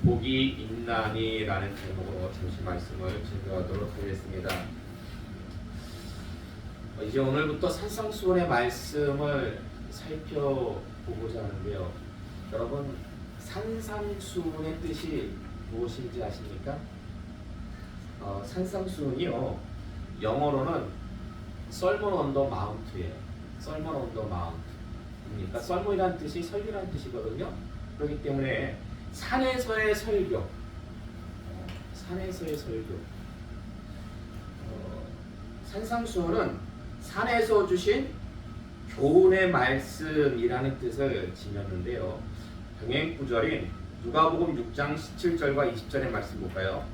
복이 있나니라는 제목으로 잠시 말씀을 증거하도록 하겠습니다. 이제 오늘부터 산상수훈의 말씀을 살펴보고자 하는데요. 여러분, 산상수훈의 뜻이 무엇인지 아십니까? 산상수훈이요, 영어로는 Sermon on the Mount예요. Sermon on the Mount. 그러니까 썰문이라는 뜻이 설교라는 뜻이거든요. 그렇기 때문에 산에서의 설교, 산에서의 설교. 산상수훈은 산에서 주신 교훈의 말씀이라는 뜻을 지녔는데요. 병행구절인 누가복음 6장 17절과 20절의 말씀 볼까요?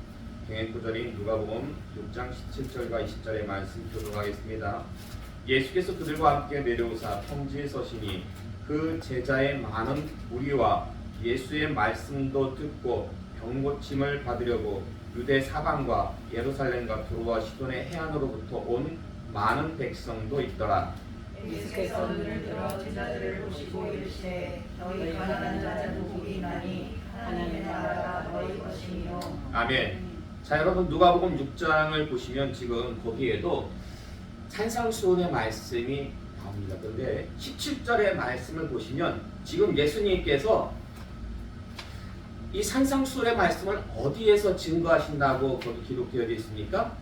병행구절인 누가복음 6장 17절과 20절의 말씀 교독하겠습니다. 예수께서 그들과 함께 내려오사 평지에 서시니 그 제자의 많은 무리와 예수의 말씀도 듣고 병고침을 받으려고 유대 사방과 예루살렘과 두로와 시돈의 해안으로부터 온 많은 백성도 있더라. 예수께서 눈을 들어 제자들을 보시고 이르시되 너희 가난한 자는 복이 있나니 하나님의 나라가 너희 것이니요. 아멘. 자, 여러분, 누가복음 6장을 보시면 지금 거기에도 산상수훈의 말씀이 나옵니다. 그런데 17절의 말씀을 보시면 지금 예수님께서 이 산상수훈의 말씀을 어디에서 증거하신다고 거기 기록되어 있습니까?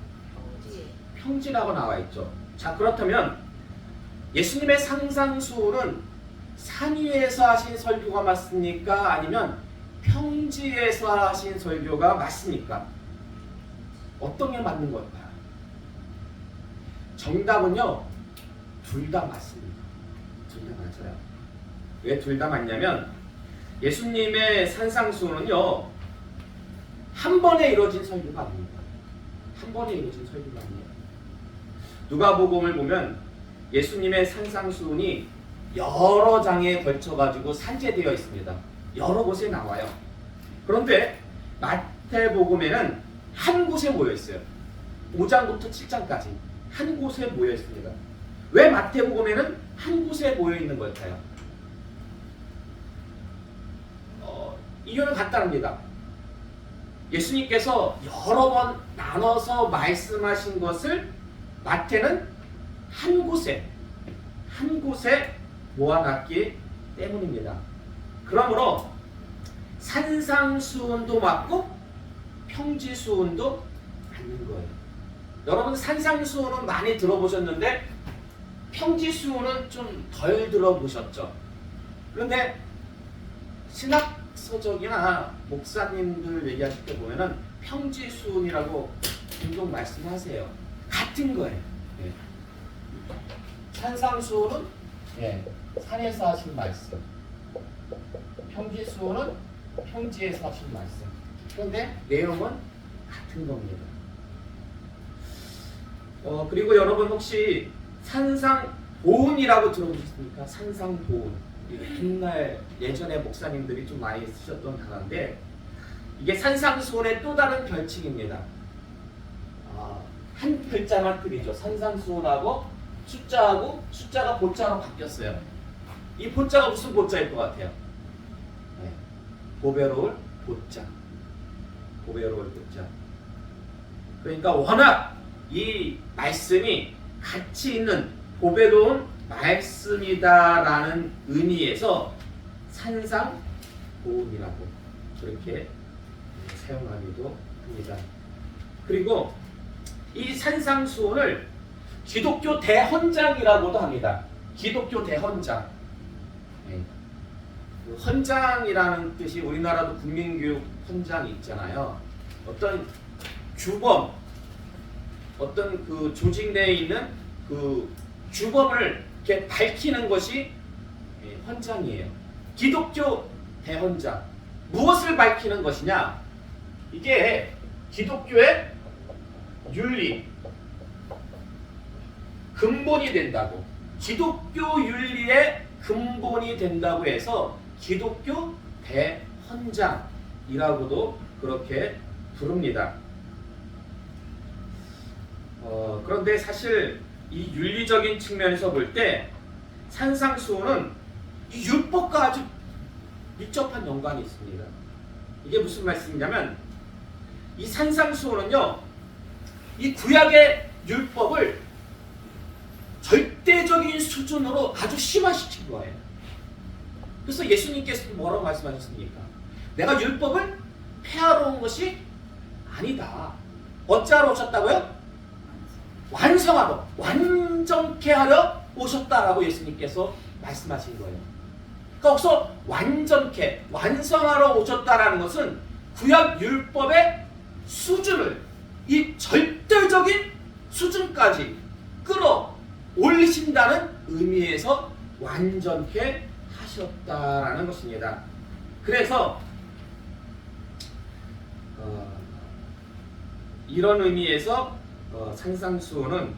평지라고 나와 있죠. 자, 그렇다면 예수님의 산상수훈은 산 위에서 하신 설교가 맞습니까? 아니면 평지에서 하신 설교가 맞습니까? 어떤 게 맞는 걸까요? 정답은요, 둘 다 맞습니다. 둘 다 맞아요. 왜 둘 다 맞냐면 예수님의 산상수훈은요, 한 번에 이루어진 설교가 아닙니다. 한 번에 이루어진 설교가 아니에요. 누가복음을 보면 예수님의 산상수훈이 여러 장에 걸쳐가지고 산재되어 있습니다. 여러 곳에 나와요. 그런데 마태복음에는 한 곳에 모여 있어요. 5장부터 7장까지 한 곳에 모여 있습니다. 왜 마태복음에는 한 곳에 모여 있는 걸까요? 이유는 간단합니다. 예수님께서 여러 번 나눠서 말씀하신 것을 마태는 한 곳에 모아놨기 때문입니다. 그러므로 산상수훈도 맞고 평지수훈도 맞는 거예요. 여러분, 산상수훈은 많이 들어보셨는데 평지수훈은 좀 덜 들어보셨죠? 그런데 신학서적이나 목사님들 얘기하실 때 보면은 평지수훈이라고 종종 말씀하세요. 같은 거예요. 네. 산상수훈은 산에서 하신 말씀, 평지수훈은 평지에서 하신 말씀. 그런데 내용은 같은 겁니다. 그리고 여러분, 혹시 산상보훈이라고 들어보셨습니까? 산상보훈. 옛날 예전에 목사님들이 좀 많이 쓰셨던 단어인데 이게 산상수훈의 또 다른 별칭입니다. 한 글자만 틀리죠. 산상수훈하고 숫자가 보자로 바뀌었어요. 이 보자가 무슨 보자일 것 같아요? 보배로울 보자. 보배로울 보자. 그러니까 워낙 이 말씀이 가치 있는 보배로운 말씀이다라는 의미에서 산상보훈이라고 그렇게 사용하기도 합니다. 그리고 이 산상수훈을 기독교 대헌장이라고도 합니다. 기독교 대헌장. 헌장이라는 뜻이 우리나라도 국민교육 헌장이 있잖아요. 어떤 규범, 어떤 그 조직 내에 있는 그 규범을 이렇게 밝히는 것이 헌장이에요. 기독교 대헌장. 무엇을 밝히는 것이냐? 이게 기독교의 윤리, 근본이 된다고. 기독교 윤리의 근본이 된다고 해서 기독교 대헌장이라고도 그렇게 부릅니다. 그런데 사실 이 윤리적인 측면에서 볼 때 산상수훈은 이 율법과 아주 밀접한 연관이 있습니다. 이게 무슨 말씀이냐면 이 산상수훈은요, 이 구약의 율법을 절대적인 수준으로 아주 심화시킨 거예요. 그래서 예수님께서 뭐라고 말씀하셨습니까? 내가 율법을 폐하러 온 것이 아니다. 어찌하러 오셨다고요? 완성하러, 완전케 하러 오셨다라고 예수님께서 말씀하신 거예요. 그러니까 거기서 완전케, 완성하러 오셨다라는 것은 구약 율법의 수준을, 이 절대적인 수준까지 끌어 올리신다는 의미에서 완전케 하셨다라는 것입니다. 그래서 이런 의미에서 산상수훈은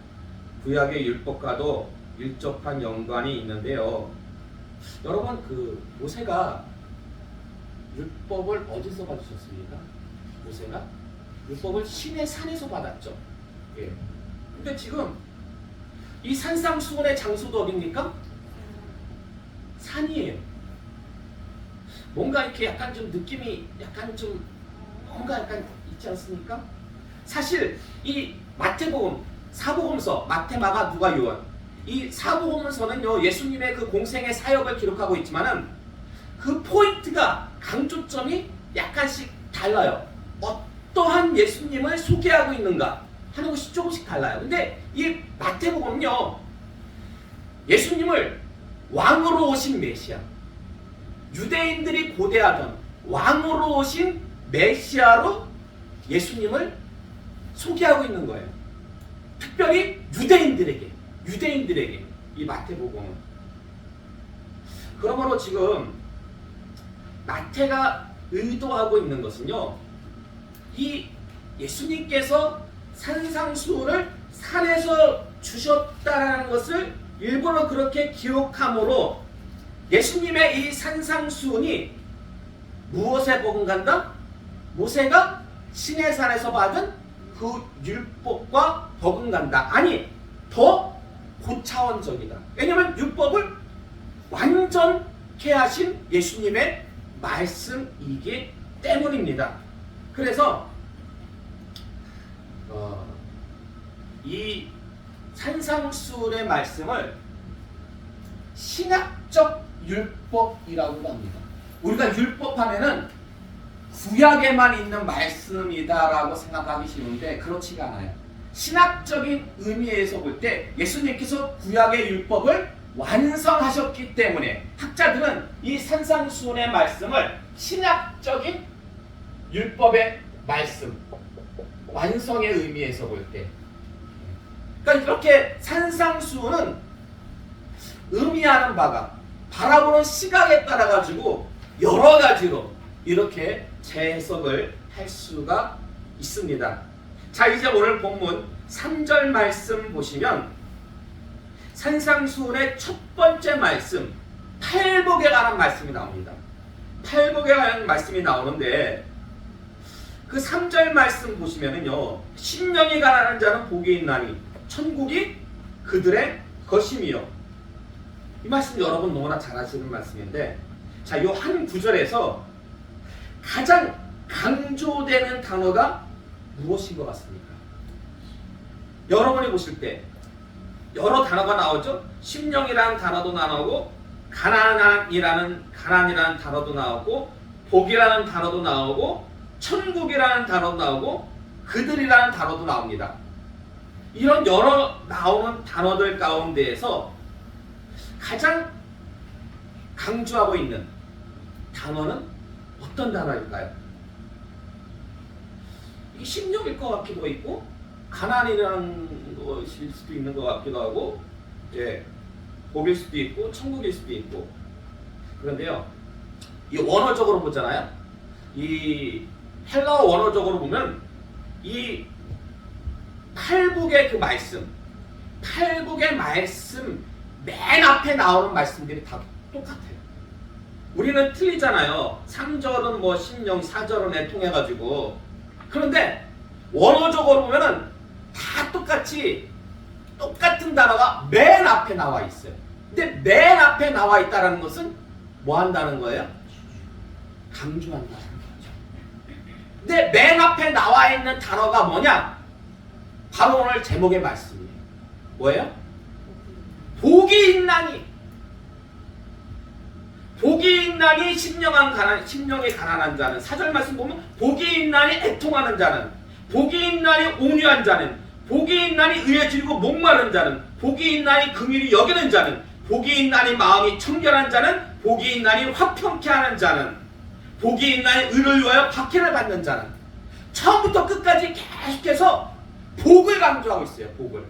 구약의 율법과도 밀접한 연관이 있는데요. 여러분, 그 모세가 율법을 어디서 받으셨습니까? 모세가 율법을 시내 산에서 받았죠. 예. 근데 지금 이 산상수훈의 장소도 어디입니까? 산이에요. 뭔가 이렇게 약간 좀 느낌이 약간 좀 뭔가 약간 있지 않습니까? 사실 이 마태복음, 사복음서, 마태, 마가, 누가, 요한, 이 사복음서는요 예수님의 그 공생의 사역을 기록하고 있지만은 그 포인트가, 강조점이 약간씩 달라요. 어떠한 예수님을 소개하고 있는가 하는 것이 조금씩 달라요. 근데 이 마태복음은요, 예수님을 왕으로 오신 메시아, 유대인들이 고대하던 왕으로 오신 메시아로 예수님을 소개하고 있는 거예요. 특별히 유대인들에게 이 마태복음은. 그러므로 지금 마태가 의도하고 있는 것은요, 이 예수님께서 산상수훈을 산에서 주셨다는 것을 일부러 그렇게 기록함으로 예수님의 이 산상수훈이 무엇에 버금간다? 모세가 시내산에서 받은 그 율법과 버금간다. 아니, 더 고차원적이다. 왜냐하면 율법을 완전케 하신 예수님의 말씀이기 때문입니다. 그래서 이 산상수훈의 말씀을 신학적 율법이라고도 합니다. 우리가 율법 하면은 구약에만 있는 말씀이다라고 생각하기 쉬운데 그렇지가 않아요. 신학적인 의미에서 볼 때 예수님께서 구약의 율법을 완성하셨기 때문에 학자들은 이 산상수훈의 말씀을 신학적인 율법의 말씀, 완성의 의미에서 볼 때, 그러니까 이렇게 산상수훈은 의미하는 바가 바라보는 시각에 따라 가지고 여러 가지로 이렇게 재해석을 할 수가 있습니다. 자, 이제 오늘 본문 3절 말씀 보시면 산상수훈의 첫 번째 말씀, 팔복에 관한 말씀이 나옵니다. 팔복에 관한 말씀이 나오는데 그 3절 말씀 보시면은요, 신령이 가난한 자는 복이 있나니 천국이 그들의 것임이요. 이 말씀 여러분 너무나 잘 아시는 말씀인데, 자, 요 한 구절에서 가장 강조되는 단어가 무엇인 것 같습니까? 여러분이 보실 때 여러 단어가 나오죠. 심령이라는 단어도 나오고, 가난이라는 단어도 나오고, 복이라는 단어도 나오고, 천국이라는 단어도 나오고, 그들이라는 단어도 나옵니다. 이런 여러 나오는 단어들 가운데에서 가장 강조하고 있는 단어는 어떤 단어일까요? 이게 심령일 것 같기도 있고, 가난이라는 것일 수도 있는 것 같기도 하고, 예, 복일 수도 있고, 천국일 수도 있고. 그런데요, 이 원어적으로 보잖아요. 이 헬라어 원어적으로 보면 이 팔복의 그 말씀, 팔복의 말씀 맨 앞에 나오는 말씀들이 다 똑같아요. 우리는 틀리잖아요. 3절은 뭐 심령, 4절은 애통해가지고. 그런데 원어적으로 보면은 다 똑같은 단어가 맨 앞에 나와 있어요. 근데 맨 앞에 나와 있다는 것은 뭐 한다는 거예요? 강조한다는 거죠. 근데 맨 앞에 나와 있는 단어가 뭐냐? 바로 오늘 제목의 말씀이에요. 뭐예요? 복이 있나니. 복이 있나니 심령이 가난한 자는, 4절 말씀 보면 복이 있나니 애통하는 자는, 복이 있나니 온유한 자는, 복이 있나니 의에 질고 목마른 자는, 복이 있나니 긍휼히 여기는 자는, 복이 있나니 마음이 청결한 자는, 복이 있나니 화평케 하는 자는, 복이 있나니 의를 위하여 박해를 받는 자는. 처음부터 끝까지 계속해서 복을 강조하고 있어요. 복을.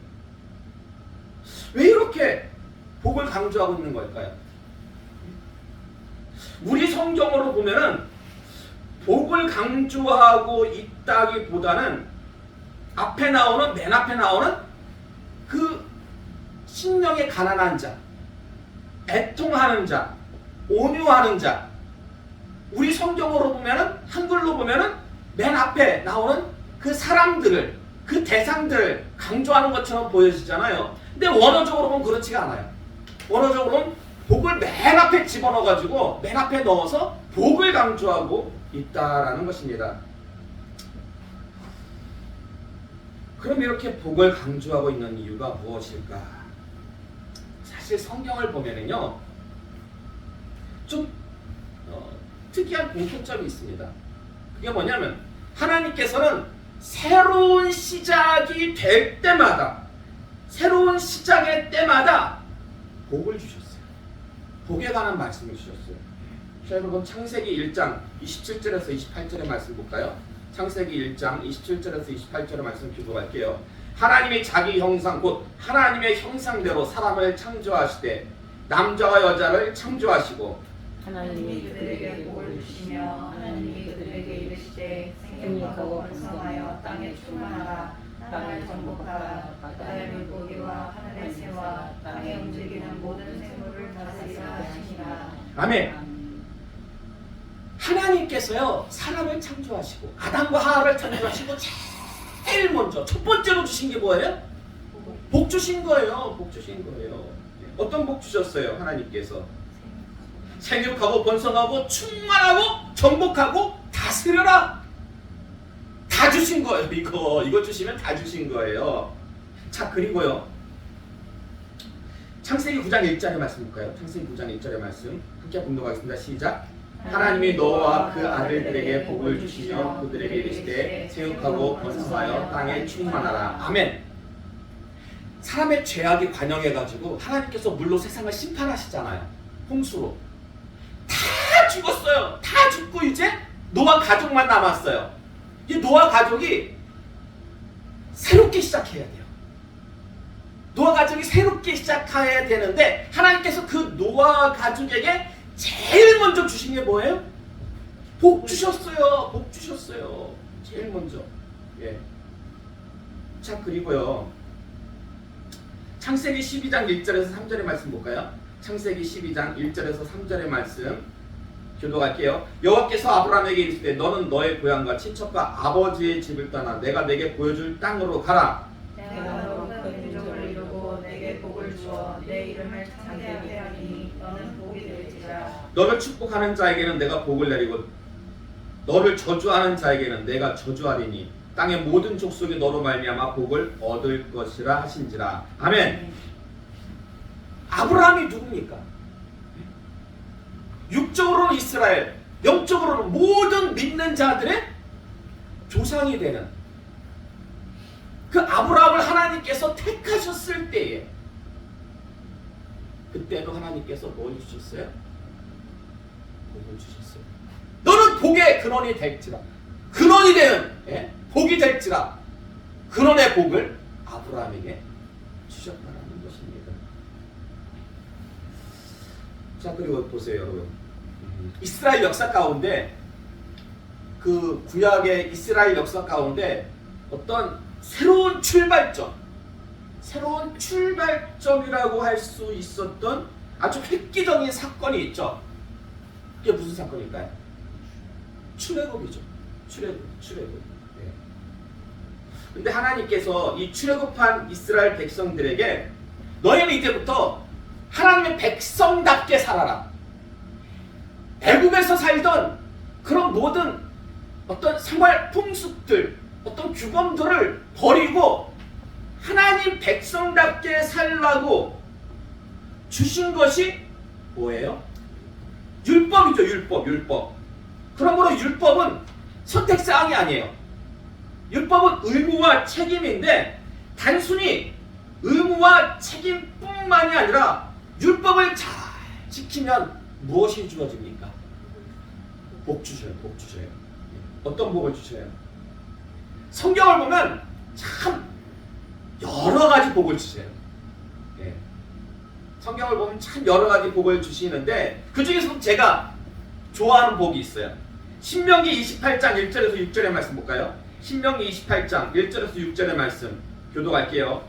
왜 이렇게 복을 강조하고 있는 걸까요? 우리 성경으로 보면은 복을 강조하고 있다기보다는 맨 앞에 나오는 그 심령에 가난한 자, 애통하는 자, 온유하는 자. 우리 성경으로 보면은, 한글로 보면은 맨 앞에 나오는 그 사람들을, 그 대상들을 강조하는 것처럼 보여지잖아요. 근데 원어적으로 보면 그렇지가 않아요. 원어적으로는 복을 맨 앞에 집어넣어가지고 맨 앞에 넣어서 복을 강조하고 있다라는 것입니다. 그럼 이렇게 복을 강조하고 있는 이유가 무엇일까? 사실 성경을 보면은요, 좀 특이한 공통점이 있습니다. 그게 뭐냐면, 하나님께서는 새로운 시작이 될 때마다, 새로운 시작의 때마다 복을 주셨어요. 복에 관한 말씀을 주셨어요. 자, 여러분 창세기 1장 27절에서 28절의 말씀 볼까요? 창세기 1장 27절에서 28절의 말씀 교독할게요. 하나님이 자기 형상 곧 하나님의 형상대로 사람을 창조하시되 남자와 여자를 창조하시고 하나님이 그들에게 복을 주시며 하나님이 그들에게 이르시되 생육하고 번성하여 땅에 충만하라. 땅을 정복하라. 바다의 물고기와 하늘의 새와 땅에 움직이는 모든 생물을 다스리라 하시니라. 아멘. 하나님께서요, 사람을 창조하시고 아담과 하와를 창조하시고 제일 먼저 첫 번째로 주신 게 뭐예요? 복 주신 거예요. 복 주신 거예요. 어떤 복 주셨어요? 하나님께서 생육하고 번성하고 충만하고 정복하고 다스려라. 다 주신 거예요. 이거 주시면 다 주신 거예요. 자, 그리고요, 창세기 9장 1절의 말씀 볼까요? 창세기 9장 1절의 말씀 함께 공독하겠습니다. 시작. 하나님이 너와 그 아들들에게 복을 주시며 그들에게 이르시되 생육하고 번성하여 땅에 충만하라. 아멘. 사람의 죄악이 관영해가지고 하나님께서 물로 세상을 심판하시잖아요. 홍수로. 다 죽었어요. 다 죽고 이제 노아 가족만 남았어요. 이 노아 가족이 새롭게 시작해야 돼요. 노아 가족이 새롭게 시작해야 되는데 하나님께서 그 노아 가족에게 제일 먼저 주신 게 뭐예요? 복 주셨어요. 복 주셨어요. 제일 먼저. 예. 자, 그리고요, 창세기 12장 1절에서 3절의 말씀 볼까요? 창세기 12장 1절에서 3절의 말씀 교독할게요. 여호와께서 아브라함에게 이르시되 너는 너의 고향과 친척과 아버지의 집을 떠나 내가 내게 보여줄 땅으로 가라. 내가 너로 큰 민족을 이루고 내게 복을 주어 내 이름을 창대하게 하니 너는 복이 될지라. 너를 축복하는 자에게는 내가 복을 내리고 너를 저주하는 자에게는 내가 저주하리니 땅의 모든 족속이 너로 말미암아 복을 얻을 것이라 하신지라. 아멘. 아브라함이 누굽니까? 육적으로는 이스라엘, 영적으로는 모든 믿는 자들의 조상이 되는 그 아브라함을 하나님께서 택하셨을 때에, 그때도 하나님께서 뭘 주셨어요? 복을 주셨어요. 너는 복의 근원이 될지라. 근원이 되는, 복이 될지라. 근원의 복을 아브라함에게 주셨다는 것입니다. 자, 그리고 보세요, 여러분. 이스라엘 역사 가운데, 그 구약의 이스라엘 역사 가운데 어떤 새로운 출발점이라고 할 수 있었던 아주 획기적인 사건이 있죠. 이게 무슨 사건일까요? 출애굽이죠. 출애굽. 네. 근데 하나님께서 이 출애굽한 이스라엘 백성들에게 너희는 이제부터 하나님의 백성답게 살아라. 애굽에서 살던 그런 모든 어떤 생활 풍습들, 어떤 규범들을 버리고 하나님 백성답게 살라고 주신 것이 뭐예요? 율법이죠. 율법. 그러므로 율법은 선택사항이 아니에요. 율법은 의무와 책임인데 단순히 의무와 책임뿐만이 아니라 율법을 잘 지키면 무엇이 주어집니까? 복 주셔요. 어떤 복을 주셔요? 성경을 보면 참 여러 가지 복을 주세요. 예. 성경을 보면 참 여러 가지 복을 주시는데 그 중에서도 제가 좋아하는 복이 있어요. 신명기 28장 1절에서 6절의 말씀 볼까요? 신명기 28장 1절에서 6절의 말씀 교독할게요.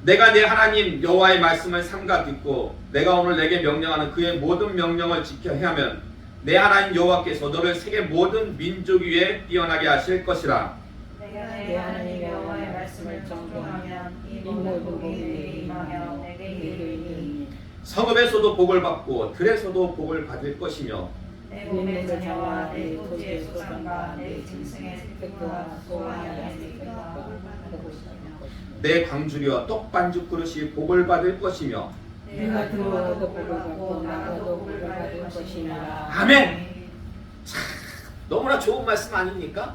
내가 내 하나님 여호와의 말씀을 삼가 듣고 내가 오늘 내게 명령하는 그의 모든 명령을 지켜 행하면 내 하나님 여호와께서 너를 세계 모든 민족 위에 뛰어나게 하실 것이라. 내가 내 하나님 여호와의 말씀을 정통하면 이 모든 복이 내게 임하며 내게 이르리니 성읍에서도 복을 받고 들에서도 복을 받을 것이며 내 몸의 자녀와 내 토지의 소산과 내 짐승의 새끼와 소와 양의 새끼가 복을 받을 것이며 내 광주리와 떡반죽 그릇이 복을 받을 것이며 내가 들어와도 복을 받고 나가도 복을 받을 것이니라. 아멘. 참, 너무나 좋은 말씀 아닙니까?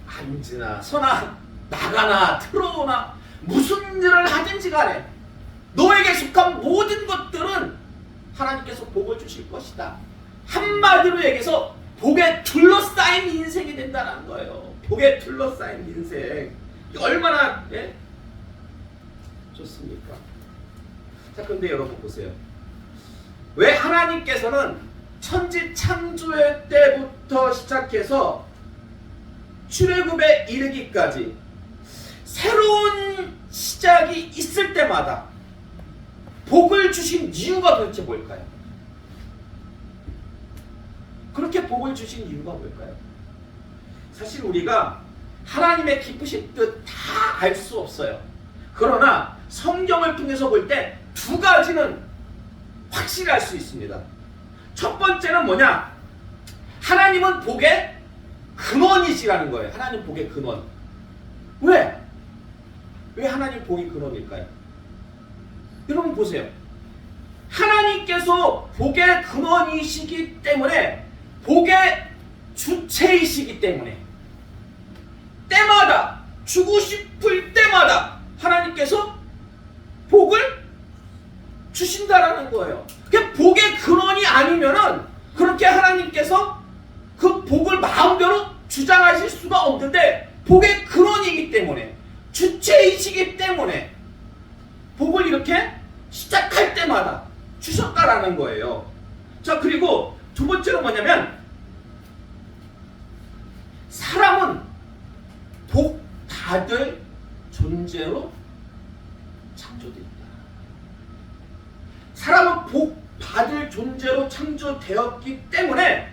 앉으나 서나 나가나 들어오나 무슨 일을 하든지 간에 너에게 속한 모든 것들은 하나님께서 복을 주실 것이다. 한마디로 얘기해서 복에 둘러싸인 인생이 된다는 거예요. 복에 둘러싸인 인생. 얼마나 좋습니까? 자, 그런데 여러분 보세요. 왜 하나님께서는 천지 창조의 때부터 시작해서 출애굽에 이르기까지 새로운 시작이 있을 때마다 복을 주신 이유가 도대체 뭘까요? 그렇게 복을 주신 이유가 뭘까요? 사실 우리가 하나님의 기쁘신 뜻 다 알 수 없어요. 그러나 성경을 통해서 볼 때 두 가지는 확실히 알 수 있습니다. 첫 번째는 뭐냐? 하나님은 복의 근원이시라는 거예요. 하나님 복의 근원. 왜? 왜 하나님 복의 근원일까요? 여러분 보세요. 하나님께서 복의 근원이시기 때문에 복의 주체이시기 때문에 때마다 주고 싶을 때마다 하나님께서 복을 주신다라는 거예요. 그 복의 근원이 아니면은 그렇게 하나님께서 그 복을 마음대로 주장하실 수가 없는데 복의 근원이기 때문에 주체이시기 때문에 복을 이렇게 시작할 때마다 주셨다라는 거예요. 자, 그리고 두 번째로 뭐냐면 사람은 복 받을 존재로 창조되었다. 사람은 복 받을 존재로 창조되었기 때문에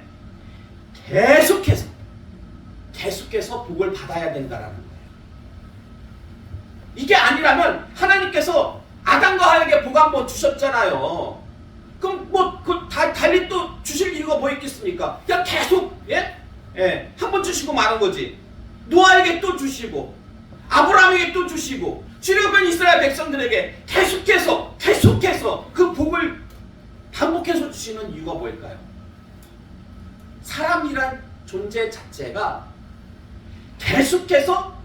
계속해서 복을 받아야 된다라는 거예요. 이게 아니라면 하나님께서 아담과 하에게 복 한번 주셨잖아요. 그럼 달리 또 주실 이유가 뭐 있겠습니까? 그냥 계속 한 번 주시고 마는 거지. 노아에게 또 주시고 아브라함에게 또 주시고 출애굽한 이스라엘 백성들에게 계속해서 그 복을 반복해서 주시는 이유가 뭘까요? 사람이란 존재 자체가 계속해서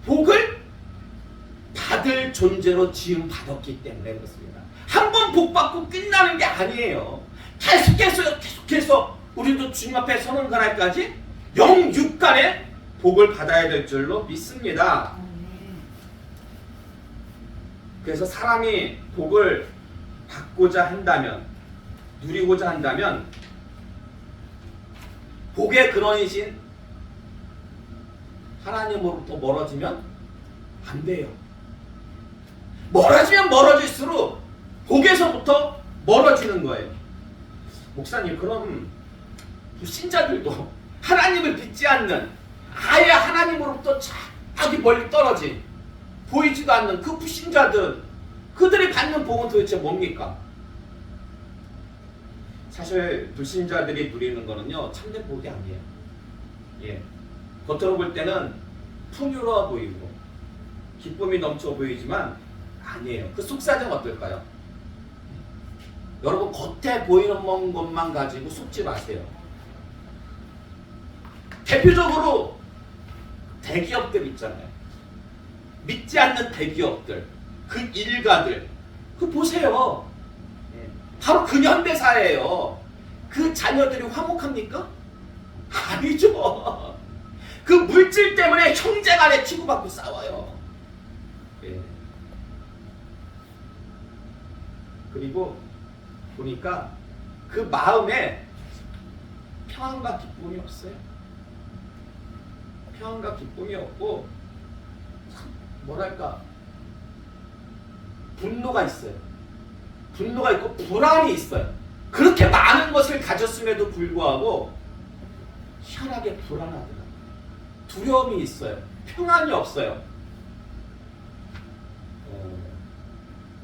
복을 받을 존재로 지음 받았기 때문에 그렇습니다. 한 번 복 받고 끝나는 게 아니에요. 계속해서 우리도 주님 앞에 서는 그날까지 영육간에 복을 받아야 될 줄로 믿습니다. 그래서 사람이 복을 받고자 한다면, 누리고자 한다면 복의 근원이신 하나님으로부터 멀어지면 안 돼요. 멀어지면 멀어질수록 복에서부터 멀어지는 거예요. 목사님, 그럼 신자들도 하나님을 믿지 않는, 아예 하나님으로부터 저기 멀리 떨어진, 보이지도 않는 그 불신자들, 그들이 받는 복은 도대체 뭡니까? 사실 불신자들이 누리는 거는요, 참된 복이 아니에요. 예. 겉으로 볼 때는 풍요로워 보이고 기쁨이 넘쳐 보이지만 아니에요. 그 속사정 어떨까요? 여러분 겉에 보이는 것만 가지고 속지 마세요. 대표적으로 대기업들 있잖아요. 믿지 않는 대기업들, 그 일가들, 그 보세요. 바로 근현대사예요. 그 자녀들이 화목합니까? 아니죠. 그 물질 때문에 형제간에 치고받고 싸워요. 예. 그리고 보니까 그 마음에 평안과 기쁨이 없어요. 평안과 기쁨이 없고 참 뭐랄까 분노가 있어요. 분노가 있고 불안이 있어요. 그렇게 많은 것을 가졌음에도 불구하고 희한하게 불안하더라고요. 두려움이 있어요. 평안이 없어요.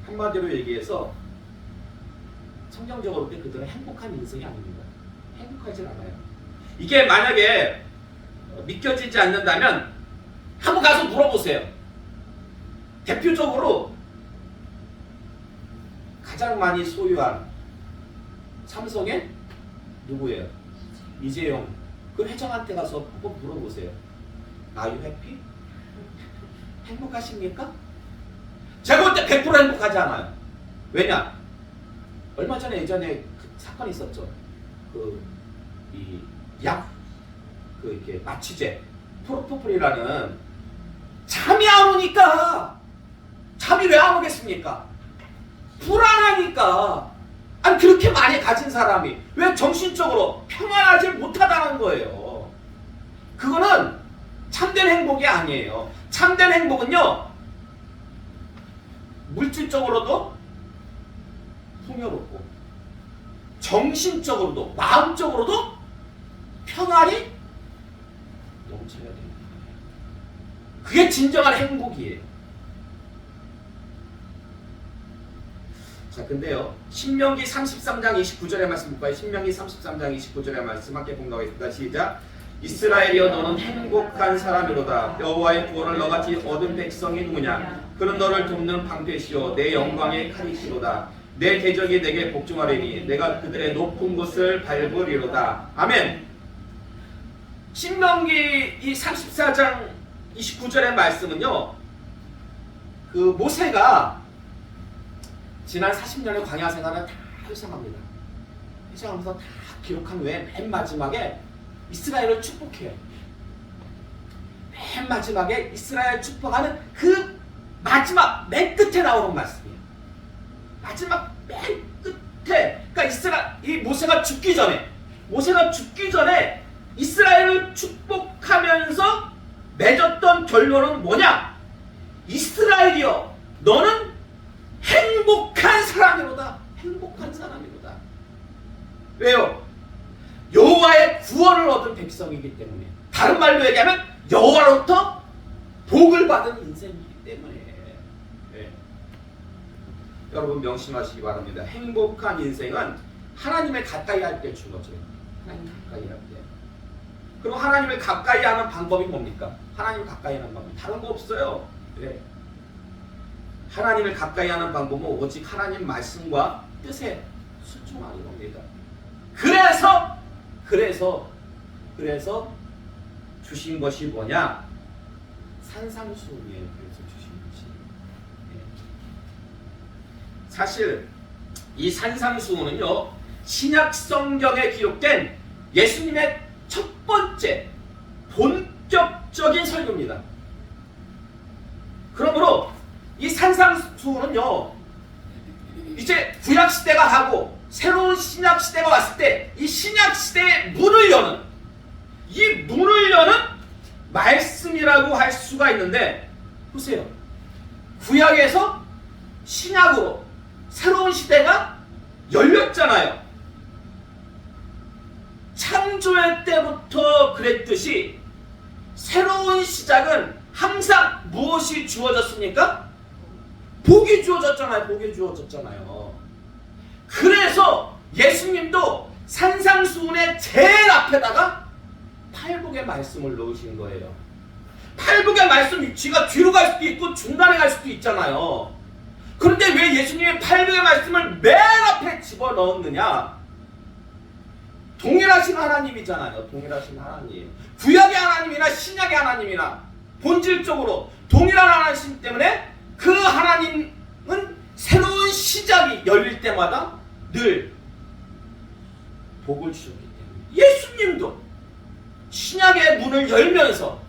한마디로 얘기해서 성경적으로 볼 때 그들은 행복한 인생이 아닙니다. 행복하지 않아요. 이게 만약에 믿겨지지 않는다면 한번 가서 물어보세요. 대표적으로 가장 많이 소유한 삼성의 누구예요? 이재용. 그 회장한테 가서 한번 물어보세요. Are you happy? 행복하십니까? 제가 볼 때 100% 행복하지 않아요. 왜냐? 얼마 전에 예전에 그 사건이 있었죠. 이렇게 마취제 프로포폴이라는 잠이 안 오니까 잠이 왜 안 오겠습니까? 불안하니까. 아니 그렇게 많이 가진 사람이 왜 정신적으로 평안하지 못하다는 거예요. 그거는 참된 행복이 아니에요. 참된 행복은요 물질적으로도 풍요롭고 정신적으로도 마음적으로도 평안이 넘쳐야 됩니다. 그게 진정한 행복이에요. 자, 근데요 신명기 33장 29절의 말씀 볼까요? 신명기 33장 29절의 말씀 함께 공부하겠습니다. 시작. 이스라엘이여 너는 행복한 사람이로다. 여호와의 구원을 너같이 얻은 백성이 누구냐? 그는 너를 돕는 방패시오 내 영광의 칼이시로다. 내 대적이 내게 복종하리니 내가 그들의 높은 곳을 밟으리로다. 아멘. 신명기 이 34장 29절의 말씀은요 그 모세가 지난 40년의 광야 생활을 다 회상합니다. 회상하면서 다 기록한 후에 맨 마지막에 이스라엘을 축복해요. 맨 마지막에 이스라엘 축복하는 그 마지막 맨 끝에 나오는 말씀이에요. 마지막 맨 끝에, 그러니까 이 모세가 죽기 전에 이스라엘을 축복하면서 맺었던 결론은 뭐냐? 이스라엘이여 너는 행복한 사람이로다. 행복한 사람이로다. 왜요? 여호와의 구원을 얻은 백성이기 때문에. 다른 말로 얘기하면 여호와로부터 복을 받은 인생이기 때문에. 네. 여러분 명심하시기 바랍니다. 행복한 인생은 하나님을 가까이 할 때 주어져요. 하나님 가까이 할 때. 그럼 하나님을 가까이 하는 방법이 뭡니까? 하나님을 가까이 하는 방법 다른 거 없어요. 네. 하나님을 가까이 하는 방법은 오직 하나님 말씀과 뜻에 순종하는 겁니다. 그래서 주신 것이 뭐냐? 산상수훈이에요. 그래서 주신 것이. 네. 사실 이 산상수훈은요 신약 성경에 기록된 예수님의 첫 번째 본격적인 설교입니다. 그러므로 이 산상수훈은요 이제 구약시대가 하고 새로운 신약시대가 왔을 때 이 신약시대의 문을 여는 말씀이라고 할 수가 있는데 보세요. 구약에서 신약으로 새로운 시대가 열렸잖아요. 창조의 때부터 그랬듯이 새로운 시작은 항상 무엇이 주어졌습니까? 복이 주어졌잖아요. 그래서 예수님도 산상수훈의 제일 앞에다가 팔복의 말씀을 넣으신 거예요. 팔복의 말씀 위치가 뒤로 갈 수도 있고 중간에 갈 수도 있잖아요. 그런데 왜 예수님이 팔복의 말씀을 맨 앞에 집어넣었느냐? 동일하신 하나님이잖아요. 동일하신 하나님. 구약의 하나님이나 신약의 하나님이나 본질적으로 동일한 하나님 때문에 그 하나님은 새로운 시작이 열릴 때마다 늘 복을 주셨기 때문에 예수님도 신약의 문을 열면서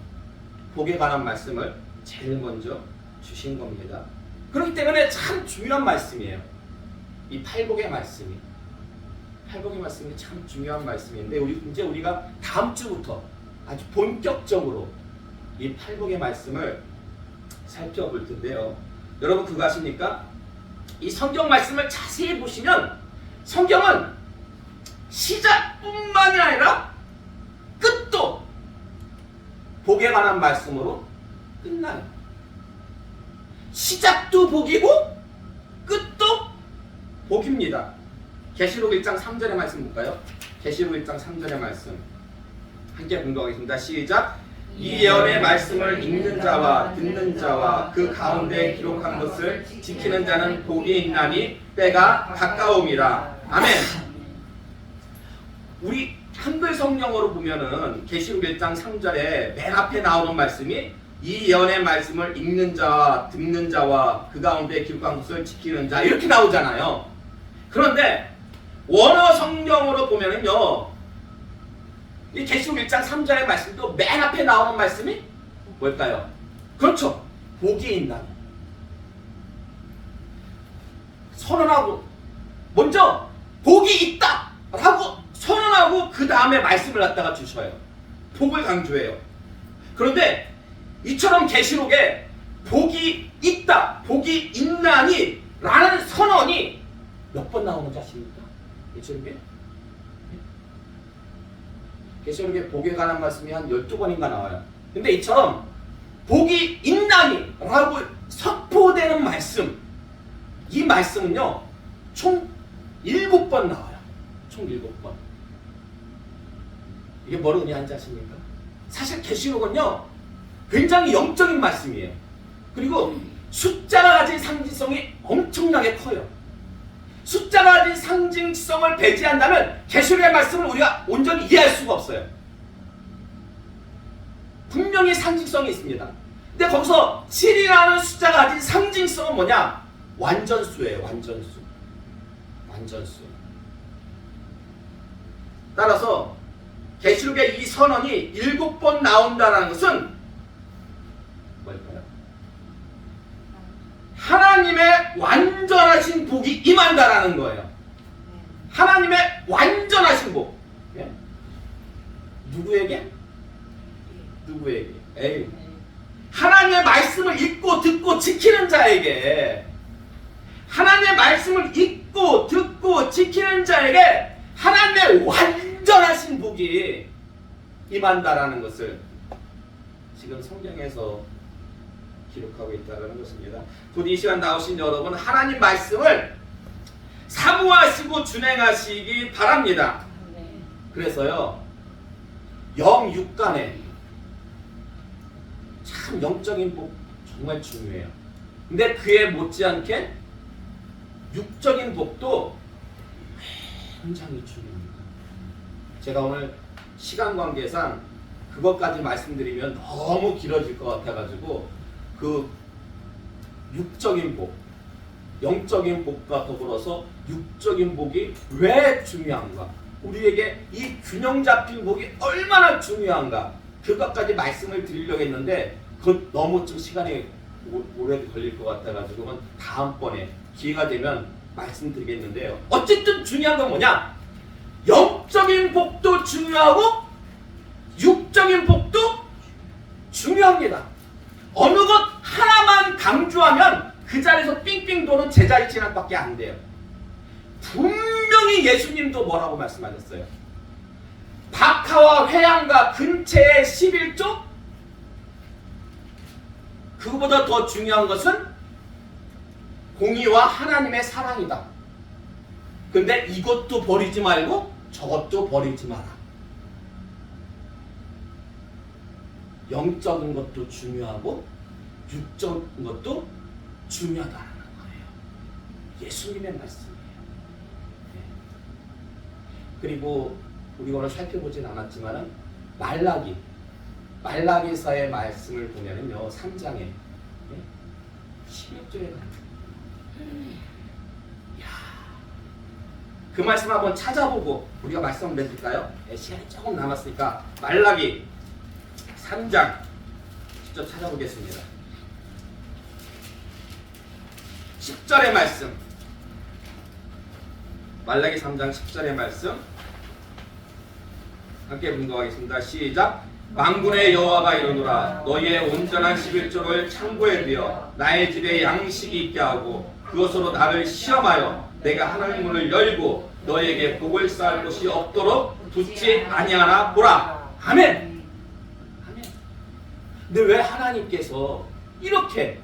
복에 관한 말씀을 제일 먼저 주신 겁니다. 그렇기 때문에 참 중요한 말씀이에요. 이 팔복의 말씀이. 팔복의 말씀이 참 중요한 말씀인데 이제 우리가 다음 주부터 아주 본격적으로 이 팔복의 말씀을 살펴볼 텐데요. 여러분 그거 아십니까? 이 성경 말씀을 자세히 보시면 성경은 시작뿐만이 아니라 끝도 복에 관한 말씀으로 끝나요. 시작도 복이고 끝도 복입니다. 계시록 1장 3절의 말씀 볼까요? 계시록 1장 3절의 말씀 함께 공부하겠습니다. 시작! 이 예언의 말씀을 읽는 자와 듣는 자와 그 가운데 기록한 것을 지키는 자는 복이 있나니 때가 가까움이라. 아멘. 우리 한글 성경으로 보면은 계시록 1장 3절에 맨 앞에 나오는 말씀이 이 예언의 말씀을 읽는 자와 듣는 자와 그 가운데 기록한 것을 지키는 자 이렇게 나오잖아요. 그런데 원어 성경으로 보면은요, 이 계시록 1장 3절의 말씀도 맨 앞에 나오는 말씀이 뭘까요? 그렇죠. 복이 있나니. 선언하고 먼저 복이 있다 라고 선언하고 그 다음에 말씀을 갖다가 주셔요. 복을 강조해요. 그런데 이처럼 계시록에 복이 있다, 복이 있나니 라는 선언이 몇 번 나오는지 아십니까? 계시록에? 계시록에 복에 관한 말씀이 한 12번인가 나와요. 근데 이처럼 복이 있나니 라고 선포되는 말씀, 이 말씀은요 총 7번 나와요. 총 7번. 이게 뭐로 의미하는지 아십니까? 사실 계시록은요 굉장히 영적인 말씀이에요. 그리고 숫자가 가진 상징성이 엄청나게 커요. 숫자가 가진 상징성을 배제한다면 계시록의 말씀을 우리가 온전히 이해할 수가 없어요. 분명히 상징성이 있습니다. 근데 거기서 7이라는 숫자가 가진 상징성은 뭐냐? 완전수예요. 완전수. 완전수. 따라서 계시록의 이 선언이 7번 나온다는 것은 뭘까요? 하나님의 완전하신 복이 임한다라는 거예요. 하나님의 완전하신 복. 예? 누구에게? 누구에게? 에이. 하나님의 말씀을 읽고 듣고 지키는 자에게, 하나님의 말씀을 읽고 듣고 지키는 자에게 하나님의 완전하신 복이 임한다라는 것을 지금 성경에서 기록하고 있다는 것입니다. 곧 이 시간 나오신 여러분, 하나님 말씀을 사모하시고 준행하시기 바랍니다. 그래서요, 영육간에 참 영적인 복 정말 중요해요. 근데 그에 못지않게 육적인 복도 굉장히 중요합니다. 제가 오늘 시간 관계상 그것까지 말씀드리면 너무 길어질 것 같아가지고 그 육적인 복, 영적인 복과 더불어서 육적인 복이 왜 중요한가, 우리에게 이 균형 잡힌 복이 얼마나 중요한가, 그것까지 말씀을 드리려고 했는데 그건 너무 좀 시간이 오래 걸릴 것 같아가지고 다음번에 기회가 되면 말씀드리겠는데요. 어쨌든 중요한 건 뭐냐? 영적인 복도 중요하고 육적인 복도 중요합니다. 어느 것 하나만 강조하면 그 자리에서 삥삥 도는 제자리 진학밖에 안 돼요. 분명히 예수님도 뭐라고 말씀하셨어요? 박하와 회양과 근체의 11조? 그보다 더 중요한 것은 공의와 하나님의 사랑이다. 근데 이것도 버리지 말고 저것도 버리지 마라. 영적인 것도 중요하고 육적인 것도 중요하다는 거예요. 예수님의 말씀이에요. 네. 그리고 우리가 오늘 살펴보진 않았지만은 말라기서의 말씀을 보면은요 3장에 네? 16절에 그 말씀 한번 찾아보고 우리가 말씀을 맺을까요? 네, 시간이 조금 남았으니까 말라기 3장 직접 찾아보겠습니다. 10절의 말씀, 말라기 3장 10절의 말씀 함께 분고하겠습니다. 시작. 만군의 여호와가 이르노라 너희의 온전한 11조를 창고에 두어 나의 집에 양식이 있게 하고 그것으로 나를 시험하여 내가 하늘 문을 열고 너희에게 복을 쌓을 곳이 없도록 두지 아니하나 보라. 아멘. 아멘. 근데 왜 하나님께서 이렇게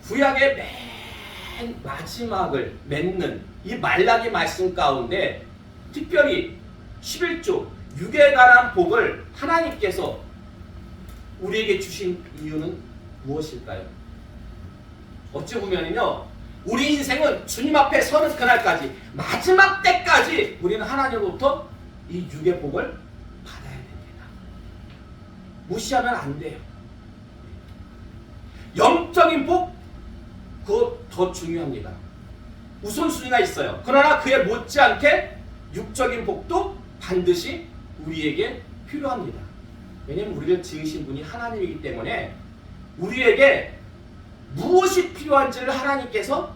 구약의 맨 마지막을 맺는 이 말라기 말씀 가운데 특별히 11조 6에 관한 복을 하나님께서 우리에게 주신 이유는 무엇일까요? 어찌 보면요 우리 인생은 주님 앞에 서는 그날까지 마지막 때까지 우리는 하나님으로부터 이 6의 복을 받아야 됩니다. 무시하면 안 돼요. 영적인 복 그거 더 중요합니다. 우선순위가 있어요. 그러나 그에 못지않게 육적인 복도 반드시 우리에게 필요합니다. 왜냐하면 우리를 지으신 분이 하나님이기 때문에 우리에게 무엇이 필요한지를 하나님께서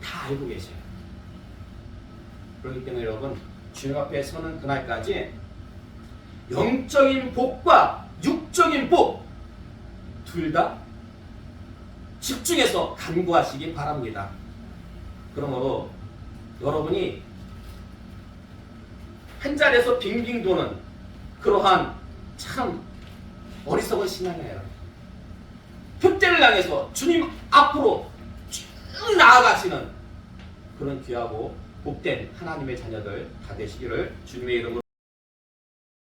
다 알고 계셔요. 그렇기 때문에 여러분 주님 앞에 서는 그날까지 영적인 복과 육적인 복 둘 다 집중해서 간구하시기 바랍니다. 그러므로 여러분이 한 자리에서 빙빙 도는 그러한 참 어리석은 신앙이에요. 표대를 향해서 주님 앞으로 쭉 나아가시는 그런 귀하고 복된 하나님의 자녀들 다 되시기를 주님의 이름으로